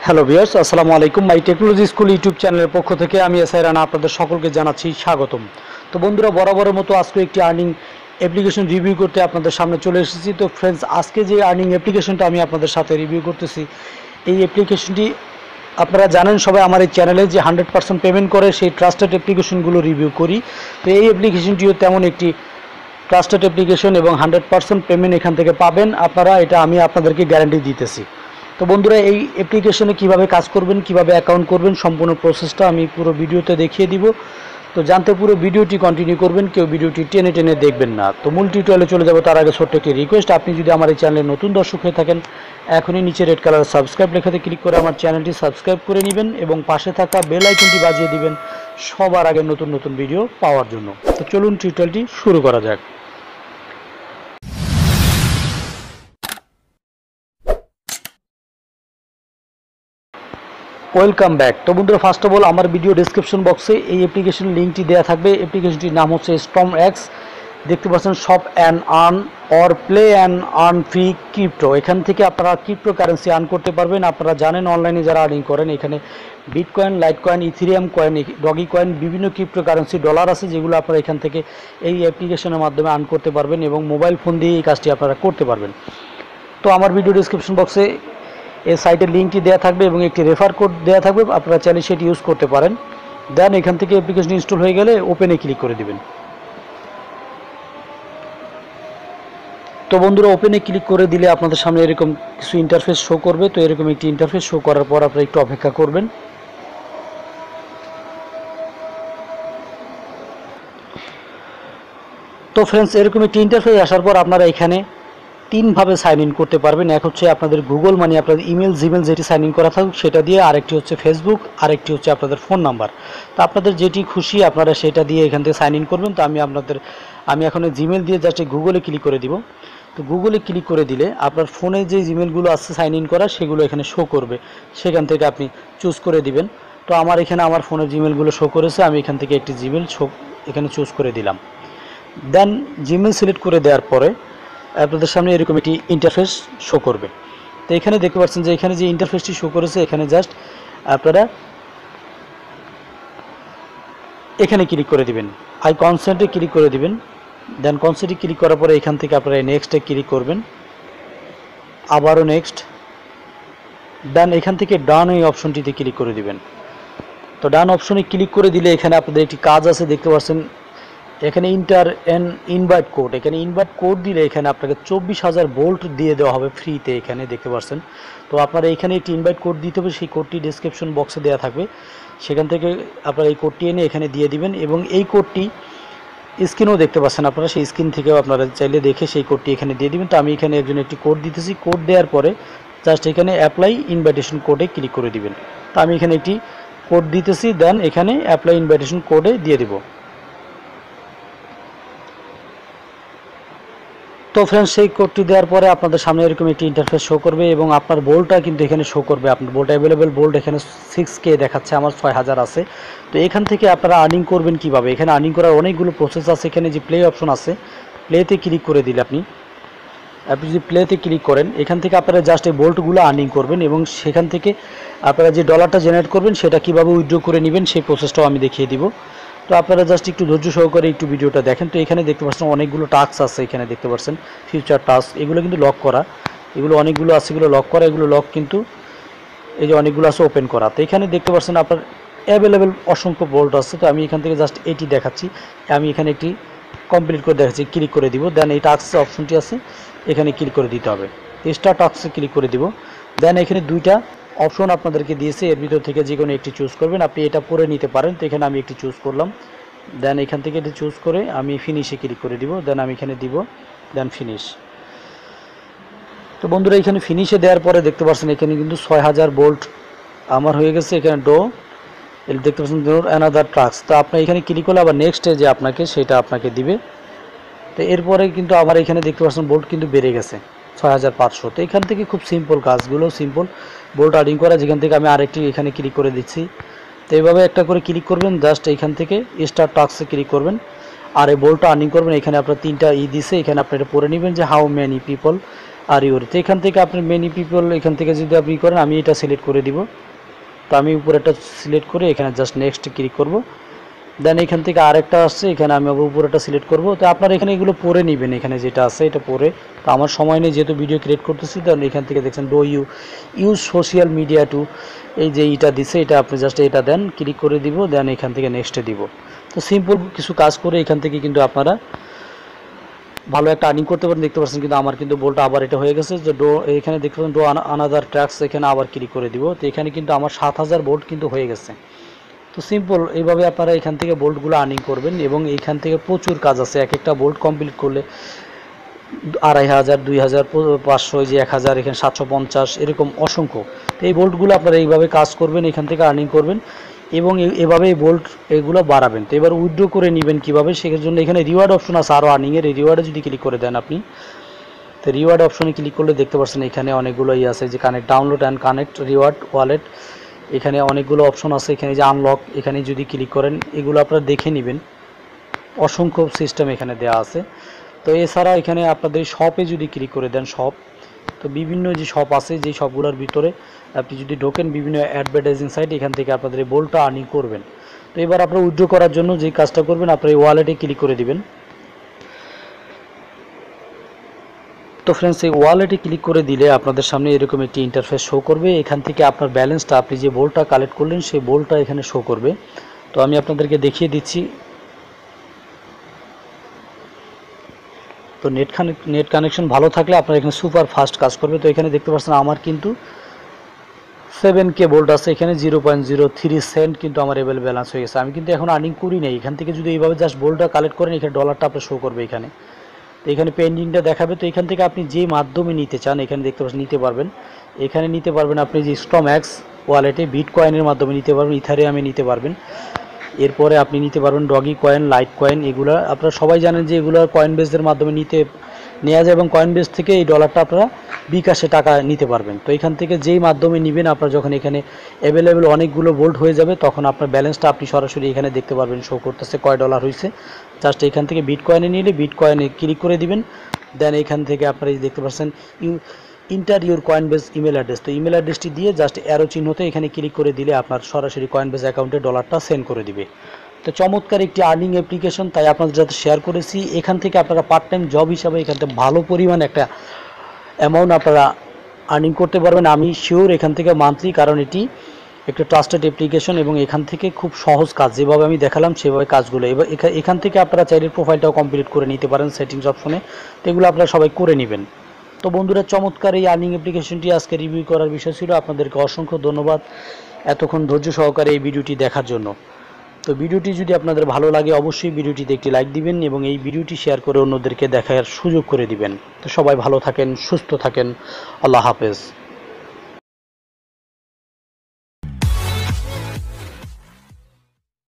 Hello viewers, আসসালামু আলাইকুম। মাই technology school YouTube চ্যানেলের পক্ষ থেকে আমি এসআই রানা আপনাদের সকলকে জানাচ্ছি স্বাগতম। তো বন্ধুরা, বরাবরের মতো আজকে একটি আর্নিং অ্যাপ্লিকেশন রিভিউ করতে আপনাদের সামনে চলে এসেছি। তো ফ্রেন্ডস, আজকে যে আর্নিং অ্যাপ্লিকেশনটা আমি আপনাদের সাথে রিভিউ করতেছি, এই অ্যাপ্লিকেশনটি আপনারা জানেন সবাই আমার এই চ্যানেলে যে 100% পেমেন্ট করে সেই ট্রাস্টেড অ্যাপ্লিকেশনগুলো রিভিউ করি। তো এই অ্যাপ্লিকেশনটিও তেমন একটি ট্রাস্টেড অ্যাপ্লিকেশন এবং 100% পেমেন্ট এখান থেকে পাবেন আপনারা, এটা আমি আপনাদেরকে গ্যারান্টি দিতেছি। তো বন্ধুরা, এই অ্যাপ্লিকেশনে কিভাবে কাজ করবেন, কিভাবে অ্যাকাউন্ট করবেন, সম্পূর্ণ প্রসেসটা আমি পুরো ভিডিওতে দেখিয়ে দিব। তো জানতে পুরো ভিডিওটি কন্টিনিউ করবেন, কেউ ভিডিওটি টেনে টেনে দেখবেন না। তো মূল টিউটোরিয়ালে চলে যাব তার আগে ছোট্ট একটি রিকোয়েস্ট, আপনি যদি আমার এই চ্যানেলে নতুন দর্শক হয়ে থাকেন, এখনই নিচে রেড কালার সাবস্ক্রাইব লেখাতে ক্লিক করে আমার চ্যানেলটি সাবস্ক্রাইব করে নেবেন এবং পাশে থাকা বেল আইকনটি বাজিয়ে দিবেন সবার আগে নতুন নতুন ভিডিও পাওয়ার জন্য। তো চলুন টিউটোরিয়ালটি শুরু করা যাক। Welcome back. তো বন্ধুরা, ফার্স্ট অফ অল আমার ভিডিও ডেসক্রিপশন বক্সে এই অ্যাপ্লিকেশন লিঙ্কটি দেওয়া থাকবে। অ্যাপ্লিকেশনটির নাম হচ্ছে স্টর্ম এক্স। দেখতে পাচ্ছেন shop and earn or play and earn free crypto. এখান থেকে আপনারা ক্রিপ্টো কারেন্সি আর্ন করতে পারবেন। আপনারা জানেন অনলাইনে যারা আর্নিং করেন, এখানে bitcoin, light coin, Ethereum coin, doggy coin, বিভিন্ন ক্রিপ্টো কারেন্সি ডলার আছে, যেগুলো আপনারা এখান থেকে এই অ্যাপ্লিকেশনের মাধ্যমে আর্ন করতে পারবেন এবং মোবাইল ফোন দিয়ে এই কাজটি আপনারা করতে পারবেন। তো আমার ভিডিও ডেসক্রিপশন বক্সে এই সাইটের লিঙ্কটি দেওয়া থাকবে এবং একটি রেফার কোড দেওয়া থাকবে, আপনারা চাইলে সেটি ইউজ করতে পারেন। দেন এখান থেকে অ্যাপ্লিকেশন ইনস্টল হয়ে গেলে ওপেনে ক্লিক করে দিবেন। তো বন্ধুরা, ওপেনে ক্লিক করে দিলে আপনাদের সামনে এরকম কিছু ইন্টারফেস শো করবে। তো এরকম একটি ইন্টারফেস শো করার পর আপনারা একটু অপেক্ষা করবেন। তো ফ্রেন্ডস, এরকম একটি ইন্টারফেস আসার পর আপনারা এখানে তিনভাবে সাইন ইন করতে পারবেন। এক হচ্ছে আপনাদের গুগল মানি, আপনাদের ইমেল, জিমেল যেটি সাইন ইন করা থাকুক সেটা দিয়ে, আরেকটি হচ্ছে ফেসবুক, আরেকটি হচ্ছে আপনাদের ফোন নাম্বার। তো আপনাদের যেটি খুশি আপনারা সেটা দিয়ে এখান থেকে সাইন ইন করবেন। তো আমি এখন জিমেল দিয়ে জাস্ট গুগলে ক্লিক করে দিব। তো গুগলে ক্লিক করে দিলে আপনার ফোনে যে জিমেলগুলো আছে সাইন ইন করা, সেগুলো এখানে শো করবে, সেখান থেকে আপনি চুজ করে দিবেন। তো আমার এখানে আমার ফোনের জিমেলগুলো শো করেছে, আমি এখান থেকে একটি জিমেল এখানে চুজ করে দিলাম। দেন জিমেল সিলেক্ট করে দেওয়ার পরে আপনাদের সামনে এরকম একটি ইন্টারফেস শো করবে। তো এখানে দেখতে পাচ্ছেন যে এখানে যে ইন্টারফেসটি শো করেছে, এখানে জাস্ট আপনারা এখানে ক্লিক করে দিবেন, আই কনসেন্টে ক্লিক করে দিবেন। দেন কনসেন্টে ক্লিক করার পরে এখান থেকে আপনারা নেক্সটে ক্লিক করবেন, আবারও নেক্সট। দেন এখান থেকে ডান এই অপশনটিতে ক্লিক করে দিবেন। তো ডান অপশনে ক্লিক করে দিলে এখানে আপনাদের একটি কাজ আছে, দেখতে পাচ্ছেন এখানে ইন্টার অ্যান্ড ইনভাইট কোড। এখানে ইনভাইট কোড দিলে এখানে আপনাকে 24,000 ভোল্ট দিয়ে দেওয়া হবে ফ্রিতে, এখানে দেখতে পাচ্ছেন। তো আপনারা এখানে একটি ইনভাইট কোড দিতে হবে, সেই কোডটি ডেসক্রিপশন বক্সে দেওয়া থাকবে, সেখান থেকে আপনারা এই কোডটি এনে এখানে দিয়ে দিবেন এবং এই কোডটি স্ক্রিনেও দেখতে পাচ্ছেন আপনারা, সেই স্ক্রিন থেকেও আপনারা চাইলে দেখে সেই কোডটি এখানে দিয়ে দিবেন। তো আমি এখানে একজন একটি কোড দিতেছি, কোড দেওয়ার পরে জাস্ট এখানে অ্যাপ্লাই ইনভাইটেশন কোডে ক্লিক করে দিবেন। তো আমি এখানে একটি কোড দিতেছি, দেন এখানে অ্যাপ্লাই ইনভাইটেশন কোডে দিয়ে দিব। তো ফ্রেন্ডস, সেই কোডটি দেওয়ার পরে আপনাদের সামনে এরকম একটি ইন্টারফেস শো করবে এবং আপনার বোল্টটা কিন্তু এখানে শো করবে। আপনার বোল্ট অ্যাভেলেবেল বোল্ট এখানে 6K দেখাচ্ছে, আমার 6,000 আছে। তো এখান থেকে আপনারা আর্নিং করবেন কিভাবে, এখানে আর্নিং করার অনেকগুলো প্রসেস আছে। এখানে যে প্লে অপশন আছে, প্লেতে ক্লিক করে দিলে আপনি যদি প্লেতে ক্লিক করেন, এখান থেকে আপনারা জাস্ট এই বোল্টগুলো আর্নিং করবেন এবং সেখান থেকে আপনারা যে ডলারটা জেনারেট করবেন সেটা কীভাবে উইথড্র করে নেবেন সেই প্রসেসটাও আমি দেখিয়ে দিব। তো আপনারা জাস্ট একটু ধৈর্য সহকারে একটু ভিডিওটা দেখেন। তো এখানে দেখতে পাচ্ছেন অনেকগুলো টাস্ক আছে, এখানে দেখতে পাচ্ছেন ফিউচার টাস্ক, এগুলো কিন্তু লক করা, এগুলো অনেকগুলো আছে, এগুলো লক করা, এগুলো লক কিন্তু এই যে অনেকগুলো আছে ওপেন করা। তো এখানে দেখতে পাচ্ছেন আপনার অ্যাভেলেবেল অসংখ্য বোল্ট আছে। তো আমি এখান থেকে জাস্ট এটি দেখাচ্ছি, আমি এখানে একটি কমপ্লিট করে দেখাচ্ছি, ক্লিক করে দিব। দেন এই টাস্ক অপশনটি আছে, এখানে ক্লিক করে দিতে হবে, স্টার টাস্কে ক্লিক করে দিব। দেন এখানে দুইটা অপশন আপনাদেরকে দিয়েছে, এর ভিতর থেকে যে কোনো একটি চুজ করবেন, আপনি এটা পরে নিতে পারেন। তো এখানে আমি একটি চুজ করলাম, দেন এখান থেকে এটি চুজ করে আমি ফিনিশে ক্লিক করে দিব। দেন আমি এখানে দিব, দেন ফিনিশ। তো বন্ধুরা, এখানে ফিনিশে দেওয়ার পরে দেখতে পাচ্ছেন এখানে কিন্তু 6,000 ভোল্ট আমার হয়ে গেছে। এখানে দেখতে পাচ্ছেন অ্যানাদার টাস্ক। তো আপনি এখানে ক্লিক করলে আবার নেক্সটে যে আপনাকে সেটা আপনাকে দিবে। তো এরপরে কিন্তু আবার এখানে দেখতে পাচ্ছেন ভোল্ট কিন্তু বেড়ে গেছে 6,500। তো এখান থেকে খুব সিম্পল কাজগুলো, সিম্পল বোল্ট আর্নিং করা, যেখান থেকে আমি আরেকটি এখানে ক্লিক করে দিচ্ছি। তো এইভাবে একটা করে ক্লিক করবেন, জাস্ট এইখান থেকে স্টার টাস্কে ক্লিক করবেন আর এই বোল্টটা আর্নিং করবেন। এখানে আপনার তিনটা দিছে, এখানে আপনি এটা পড়ে নেবেন যে how many people are your. তো এখান থেকে আপনি মেনি পিপল এখান থেকে যদি আপনি করেন, আমি এটা সিলেক্ট করে দিব। তো আমি উপরেটা সিলেক্ট করে এখানে জাস্ট নেক্সট ক্লিক করব। দেন এখান থেকে আরেকটা আসছে, এখানে আমি আবার উপরেটা সিলেক্ট করব। তো আপনারা এখানে এগুলো পড়ে নেবেন, এখানে যেটা আছে এটা পড়ে। তো আমার সময় নেই যেহেতু ভিডিও ক্রিয়েট করতেছি, তাহলে এখান থেকে দেখছেন do use social media too, এই যে এইটা দিছে, এটা আপনি জাস্ট এটা দেন, ক্লিক করে দিব। দেন এখান থেকে নেক্সটে দিব। তো সিম্পল কিছু কাজ করে এখান থেকে কিন্তু আপনারা ভালো একটা আর্নিং করতে পারেন। দেখতে পাচ্ছেন কিন্তু আমার কিন্তু বোল্টটা আবার এটা হয়ে গেছে, যে ডো এখানে দেখতে পাচ্ছেন ডো আনাদার ট্র্যাক্স, এখানে আবার ক্লিক করে দিব। তো এখানে কিন্তু আমার 7000 বোল্ট কিন্তু হয়ে গেছে। তো সিম্পল এইভাবে আপনারা এখান থেকে বোল্টগুলো আর্নিং করবেন, এবং এইখান থেকে প্রচুর কাজ আছে। এক একটা বোল্ট কমপ্লিট করলে 2500, 2500, যে 1000, এখানে 750, এরকম অসংখ্য। তো এই বোল্টগুলো আপনারা এইভাবে কাজ করবেন, এখান থেকে আর্নিং করবেন, এবং এভাবে এই বোল্ট এগুলো বাড়াবেন। তো এবার উইথড্র করে নেবেন কীভাবে, সেটার জন্য এখানে রিওয়ার্ড অপশন আছে আরও আর্নিংয়ের। এই রিওয়ার্ডে যদি ক্লিক করে দেন আপনি, তো রিওয়ার্ড অপশনে ক্লিক করলে দেখতে পাচ্ছেন এখানে অনেকগুলো আছে, যে connect, download and connect reward wallet, এখানে অনেকগুলো অপশন আছে। এখানে যে আনলক, এখানে যদি ক্লিক করেন, এগুলো আপনারা দেখে নেবেন, অসংখ্য সিস্টেম এখানে দেওয়া আছে। তো এছাড়া এখানে আপনাদের শপে যদি ক্লিক করে দেন, শপ, তো বিভিন্ন যে শপ আছে, যে শপগুলোর ভিতরে আপনি যদি ঢোকেন, বিভিন্ন অ্যাডভার্টাইজিং সাইট, এখান থেকে আপনাদের এই বোল্টটা আর্নিং করবেন। তো এবার আপনারা উইথড্র করার জন্য যে কাজটা করবেন, আপনার এই ওয়ালেটে ক্লিক করে দিবেন। তো ফ্রেন্ডস, এই ওয়ালেটে ক্লিক করে দিলে আপনাদের সামনে এরকম একটি ইন্টারফেস শো করবে। এখান থেকে আপনার ব্যালেন্সটা, আপনি যে বোল্টটা কালেক্ট করলেন, সেই বোল্টটা এখানে শো করবে। তো আমি আপনাদেরকে দেখিয়ে দিচ্ছি। তো নেট কানেকশন ভালো থাকলে আপনার এখানে সুপার ফাস্ট কাজ করবে। তো এখানে দেখতে পাচ্ছেন আমার কিন্তু 7K বোল্ট আছে, এখানে 0.03 সেন্ট কিন্তু আমার এভেল ব্যালেন্স হয়ে গেছে। আমি কিন্তু এখন আর্নিং করি নাই। এখান থেকে যদি এইভাবে জাস্ট বোল্টটা কালেক্ট করেন, এখানে ডলারটা আপনার শো করবে এখানে। তো এখানে পেন্ডিংটা দেখাবে। তো এখান থেকে আপনি যে মাধ্যমে নিতে চান, এখানে দেখতে পাচ্ছেন নিতে পারবেন। এখানে নিতে পারবেন আপনি যে স্ট্রম্যাক্স ওয়ালেটে বিটকয়েনের মাধ্যমে নিতে পারবেন, ইথারিয়ামে নিতে পারবেন। এরপরে আপনি নিতে পারবেন ডগি কয়েন, লাইট কয়েন, এগুলো আপনারা সবাই জানেন যে এগুলো কয়েন বেসের মাধ্যমে নেওয়া যায়, এবং কয়েন বেস থেকে এই ডলারটা আপনারা বিকাশে টাকা নিতে পারবেন। তো এখান থেকে যেই মাধ্যমে নেবেন, আপনার যখন এখানে অ্যাভেলেবেল অনেকগুলো বোল্ট হয়ে যাবে, তখন আপনার ব্যালেন্সটা আপনি সরাসরি এখানে দেখতে পারবেন, শো করতেছে কয় ডলার হয়েছে। জাস্ট এখান থেকে বিটকয়েনে নিলে বিটকয়েনে ক্লিক করে দিবেন। দেন এখান থেকে আপনারা দেখতে পাচ্ছেন inter your coin base email address. তো ইমেল অ্যাড্রেসটি দিয়ে জাস্ট অ্যারো চিহ্নতে এখানে ক্লিক করে দিলে আপনার সরাসরি কয়েন বেস অ্যাকাউন্টে ডলারটা সেন্ড করে দিবে। তো চমৎকার একটি আর্নিং অ্যাপ্লিকেশন, তাই আপনাদের যাতে শেয়ার করেছি। এখান থেকে আপনারা পার্ট টাইম জব হিসাবে এখান থেকে ভালো পরিমাণ একটা অ্যামাউন্ট আপনারা আর্নিং করতে পারবেন, আমি শিওর। এখান থেকে মান্থলি, কারণ এটি একটা ট্রাস্টেড অ্যাপ্লিকেশন, এবং এখান থেকে খুব সহজ কাজ, যেভাবে আমি দেখালাম সেভাবে কাজগুলো। এবার এখান থেকে আপনারা চাইলে প্রোফাইলটাও কমপ্লিট করে নিতে পারেন সেটিংস অপশনে। তো এগুলো আপনারা সবাই করে নেবেন। তো বন্ধুরা, চমৎকার এই আর্নিং অ্যাপ্লিকেশনটি আজকে রিভিউ করার বিষয় ছিল। আপনাদেরকে অসংখ্য ধন্যবাদ এতক্ষণ ধৈর্য সহকারে এই ভিডিওটি দেখার জন্য। তো ভিডিওটি যদি আপনাদের ভালো লাগে, অবশ্যই ভিডিওটিতে একটি লাইক দিবেন, এবং এই ভিডিওটি শেয়ার করে অন্যদেরকে দেখার সুযোগ করে দিবেন। তো সবাই ভালো থাকেন, সুস্থ থাকেন, আল্লাহ হাফেজ।